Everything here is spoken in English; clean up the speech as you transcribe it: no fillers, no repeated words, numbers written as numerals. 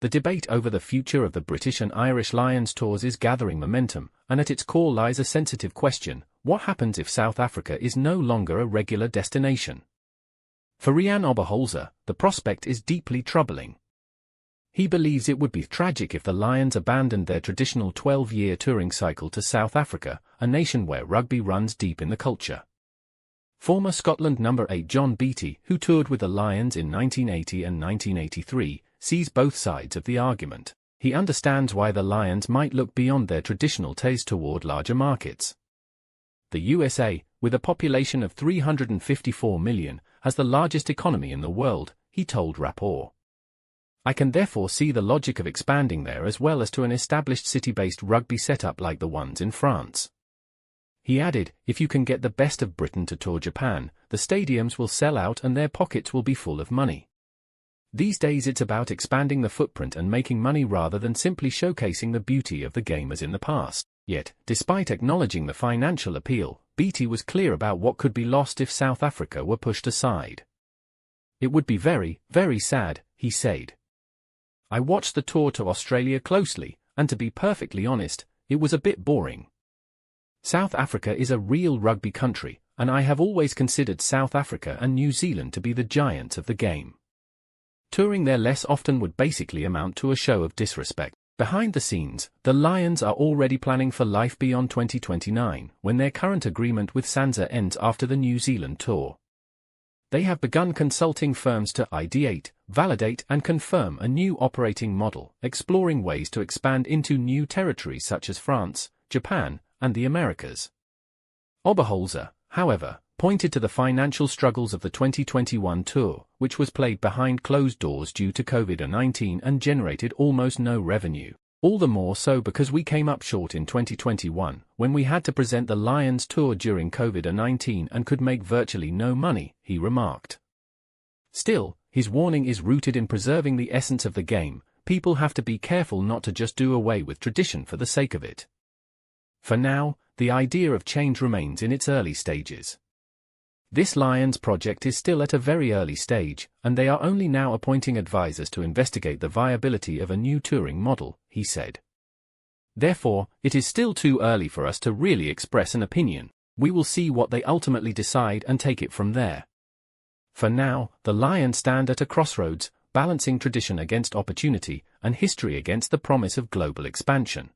The debate over the future of the British and Irish Lions tours is gathering momentum, and at its core lies a sensitive question: what happens if South Africa is no longer a regular destination? For Rian Oberholzer, the prospect is deeply troubling. He believes it would be tragic if the Lions abandoned their traditional 12-year touring cycle to South Africa, a nation where rugby runs deep in the culture. Former Scotland number 8 John Beattie, who toured with the Lions in 1980 and 1983, sees both sides of the argument. He understands why the Lions might look beyond their traditional taste toward larger markets. The USA, with a population of 354 million, has the largest economy in the world, he told Rapport. I can therefore see the logic of expanding there as well as to an established city-based rugby setup like the ones in France. He added, if you can get the best of Britain to tour Japan, the stadiums will sell out and their pockets will be full of money. These days it's about expanding the footprint and making money rather than simply showcasing the beauty of the game as in the past. Yet, despite acknowledging the financial appeal, Beattie was clear about what could be lost if South Africa were pushed aside. It would be very, very sad, he said. I watched the tour to Australia closely, and to be perfectly honest, it was a bit boring. South Africa is a real rugby country, and I have always considered South Africa and New Zealand to be the giants of the game. Touring there less often would basically amount to a show of disrespect. Behind the scenes, the Lions are already planning for life beyond 2029, when their current agreement with SANZA ends after the New Zealand tour. They have begun consulting firms to ideate, validate and confirm a new operating model, exploring ways to expand into new territories such as France, Japan, and the Americas. Oberholzer, however, pointed to the financial struggles of the 2021 tour, which was played behind closed doors due to COVID-19 and generated almost no revenue. All the more so because we came up short in 2021, when we had to present the Lions tour during COVID-19 and could make virtually no money, he remarked. Still, his warning is rooted in preserving the essence of the game. People have to be careful not to just do away with tradition for the sake of it. For now, the idea of change remains in its early stages. This Lions project is still at a very early stage, and they are only now appointing advisors to investigate the viability of a new touring model, he said. Therefore, it is still too early for us to really express an opinion. We will see what they ultimately decide and take it from there. For now, the Lions stand at a crossroads, balancing tradition against opportunity, and history against the promise of global expansion.